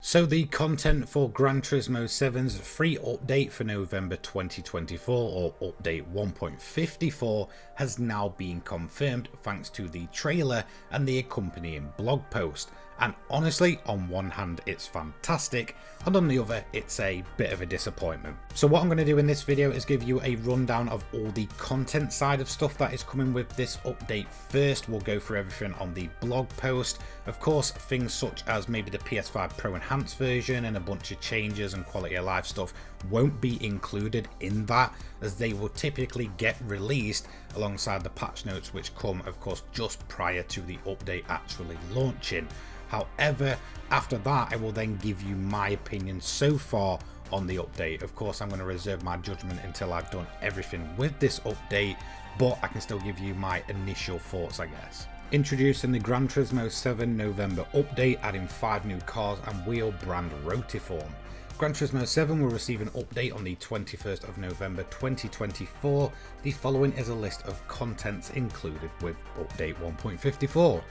So the content for Gran Turismo 7's free update for November 2024, or update 1.54, has now been confirmed thanks to the trailer and the accompanying blog post. And honestly, on one hand it's fantastic, and on the other it's a bit of a disappointment. So what I'm going to do in this video is give you a rundown of all the content side of stuff that is coming with this update first. We'll go through everything on the blog post. Of course, things such as maybe the PS5 Pro Enhanced version and a bunch of changes and quality of life stuff won't be included in that, as they will typically get released alongside the patch notes, which come of course just prior to the update actually launching. However, after that I will then give you my opinion so far on the update. Of course, I'm going to reserve my judgment until I've done everything with this update, but I can still give you my initial thoughts, I guess. Introducing the Gran Turismo 7 November update, adding 5 new cars and wheel brand rotiform. Gran Turismo 7 will receive an update on the 21st of November 2024. The following is a list of contents included with update 1.54.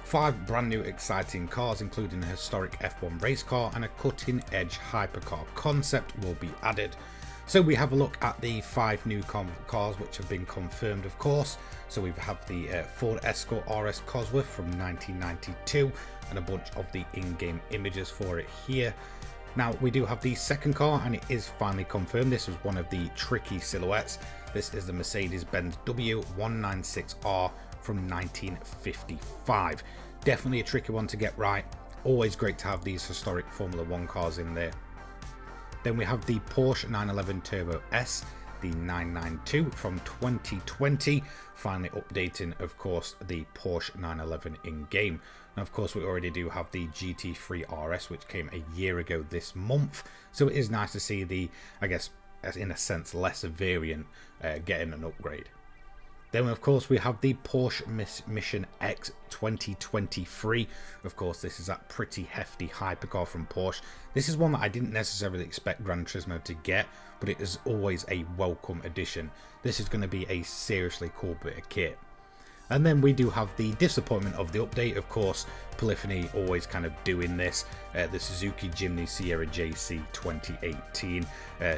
5 brand new exciting cars, including a historic F1 race car and a cutting edge hypercar concept, will be added. So we have a look at the 5 new cars which have been confirmed, of course. So we have the Ford Escort RS Cosworth from 1992 and a bunch of the in-game images for it here. Now we do have the second car, and it is finally confirmed. This was one of the tricky silhouettes. This is the Mercedes-Benz W196R from 1955. Definitely a tricky one to get right. Always great to have these historic Formula 1 cars in there. Then we have the Porsche 911 Turbo S, the 992 from 2020, finally updating of course the Porsche 911 in game. Now of course we already do have the GT3 RS, which came a year ago this month, so it is nice to see the, I guess in a sense, lesser variant getting an upgrade. Then of course we have the Porsche Mission X 2023. Of course this is that pretty hefty hypercar from Porsche. This is one that I didn't necessarily expect Gran Turismo to get, but it is always a welcome addition. This is going to be a seriously cool bit of kit. And then we do have the disappointment of the update, of course, Polyphony always kind of doing this. The Suzuki Jimny Sierra JC 2018.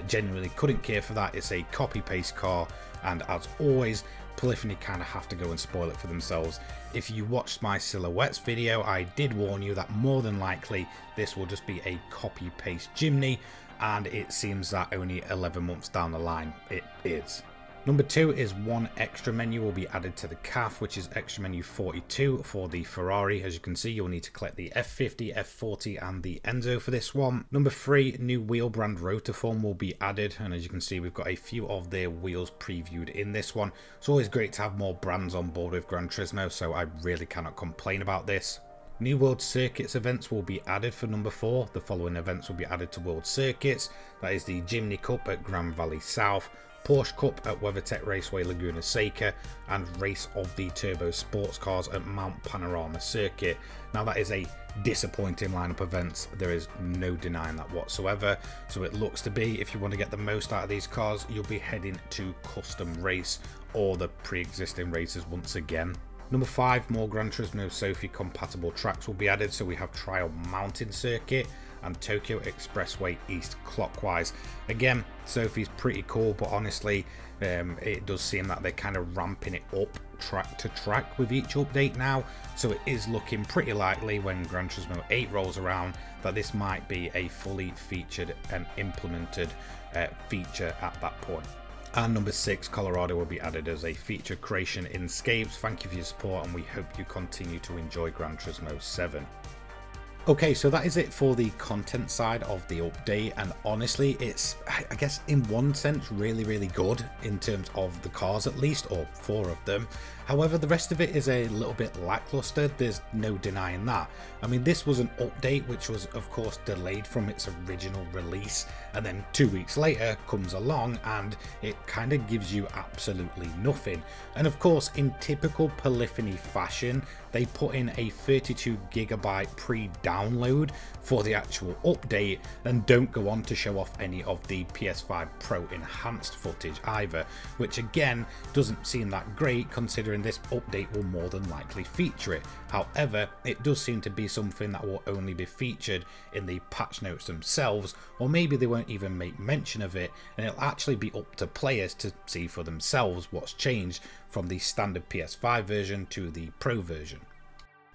Genuinely couldn't care for that. It's a copy-paste car, and as always, Polyphony kind of have to go and spoil it for themselves. If you watched my silhouettes video, I did warn you that more than likely this will just be a copy-paste Jimny, and it seems that only 11 months down the line it is. Number 2 is one extra menu will be added to the CAF, which is extra menu 42 for the Ferrari. As you can see, you'll need to collect the F50, F40 and the Enzo for this one. Number 3, new wheel brand rotiform will be added, and as you can see we've got a few of their wheels previewed in this one. It's always great to have more brands on board with Gran Turismo, so I really cannot complain about this. New World Circuits events will be added for number 4. The following events will be added to World Circuits. That is the Jimny Cup at Grand Valley South, Porsche Cup at WeatherTech Raceway Laguna Seca, and Race of the Turbo Sports Cars at Mount Panorama Circuit. Now that is a disappointing lineup of events, there is no denying that whatsoever. So it looks to be, if you want to get the most out of these cars, you'll be heading to Custom Race or the pre-existing races once again. Number 5, more Gran Turismo Sophie compatible tracks will be added. So we have Trial Mountain Circuit and Tokyo Expressway East Clockwise. Again, Sophie's pretty cool, but honestly it does seem that they're kind of ramping it up track to track with each update now, so it is looking pretty likely when Gran Turismo 8 rolls around that this might be a fully featured and implemented feature at that point. And number 6, Colorado will be added as a feature creation in Scapes. Thank you for your support, and we hope you continue to enjoy Gran Turismo 7. Okay, so that is it for the content side of the update, and honestly it's, I guess in one sense, really good in terms of the cars at least, or 4 of them. However, the rest of it is a little bit lackluster, there's no denying that. I mean, this was an update which was of course delayed from its original release, and then 2 weeks later comes along and it kind of gives you absolutely nothing. And of course, in typical Polyphony fashion, they put in a 32GB pre-download for the actual update and don't go on to show off any of the PS5 Pro enhanced footage either, which again doesn't seem that great considering this update will more than likely feature it. However, it does seem to be something that will only be featured in the patch notes themselves, or maybe they won't even make mention of it, and it'll actually be up to players to see for themselves what's changed from the standard PS5 version to the Pro version.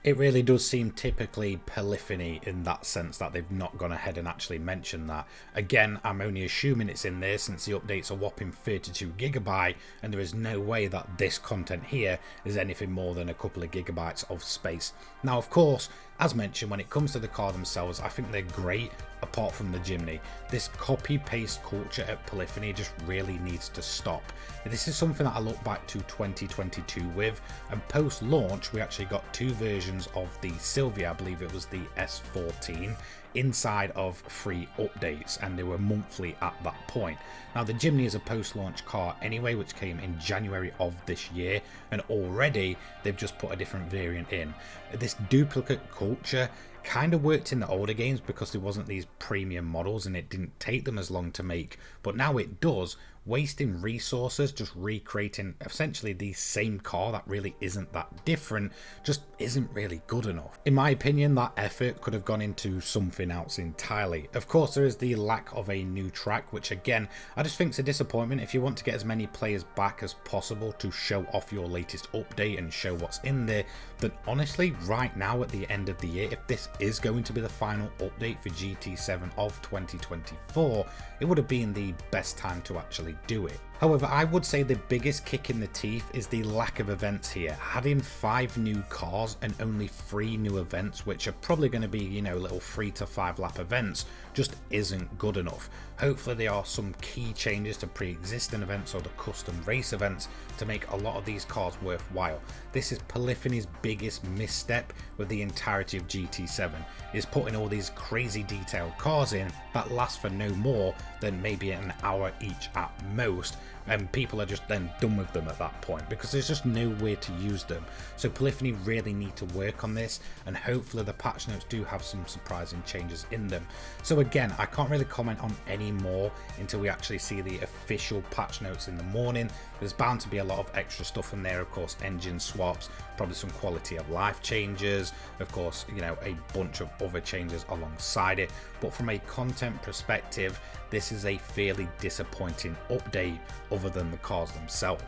It really does seem typically polyphony in that sense that they've not gone ahead and actually mentioned that. Again, I'm only assuming it's in there since the update's a whopping 32GB, and there is no way that this content here is anything more than a couple of gigabytes of space. Now, of course, as mentioned, when it comes to the car themselves, I think they're great apart from the chimney. This copy-paste culture at Polyphony just really needs to stop. This is something that I look back to 2022 with, and post-launch we actually got two versions of the Sylvia, I believe it was the S14, inside of free updates, and they were monthly at that point. Now the Jimny is a post-launch car anyway, which came in January of this year, and already they've just put a different variant in. This duplicate culture kind of worked in the older games because there wasn't these premium models and it didn't take them as long to make, but now it does, wasting resources just recreating essentially the same car that really isn't that different, just isn't really good enough. In my opinion, that effort could have gone into something else entirely. Of course, there is the lack of a new track, which again, I just think is a disappointment. If you want to get as many players back as possible to show off your latest update and show what's in there, then honestly, right now at the end of the year, if this is going to be the final update for GT7 of 2024, it would have been the best time to actually do it. However, I would say the biggest kick in the teeth is the lack of events here. Adding 5 new cars and only 3 new events, which are probably going to be, you know, little 3 to 5 lap events, just isn't good enough. Hopefully there are some key changes to pre-existing events or the custom race events to make a lot of these cars worthwhile. This is Polyphony's biggest misstep with the entirety of GT7, is putting all these crazy detailed cars in that last for no more than maybe an hour each at most, and people are just then done with them at that point because there's just no way to use them. So Polyphony really need to work on this, and hopefully the patch notes do have some surprising changes in them. So again, I can't really comment on any more until we actually see the official patch notes in the morning. There's bound to be a lot of extra stuff in there, of course, engine swaps, probably some quality of life changes, of course, you know, a bunch of other changes alongside it. But from a content perspective, this is a fairly disappointing update other than the cars themselves.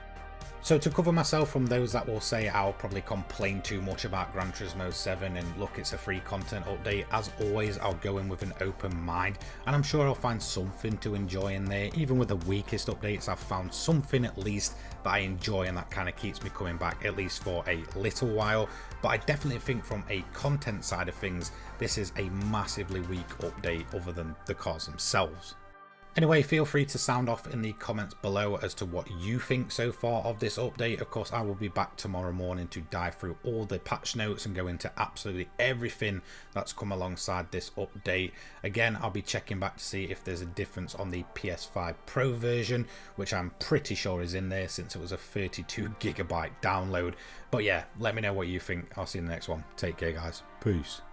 So to cover myself from those that will say I'll probably complain too much about Gran Turismo 7 and look, it's a free content update, as always I'll go in with an open mind, and I'm sure I'll find something to enjoy in there. Even with the weakest updates, I've found something at least that I enjoy, and that kind of keeps me coming back at least for a little while. But I definitely think from a content side of things, this is a massively weak update other than the cars themselves. Anyway, feel free to sound off in the comments below as to what you think so far of this update. Of course, I will be back tomorrow morning to dive through all the patch notes and go into absolutely everything that's come alongside this update. Again, I'll be checking back to see if there's a difference on the PS5 Pro version, which I'm pretty sure is in there since it was a 32GB download. But yeah, let me know what you think. I'll see you in the next one. Take care, guys. Peace.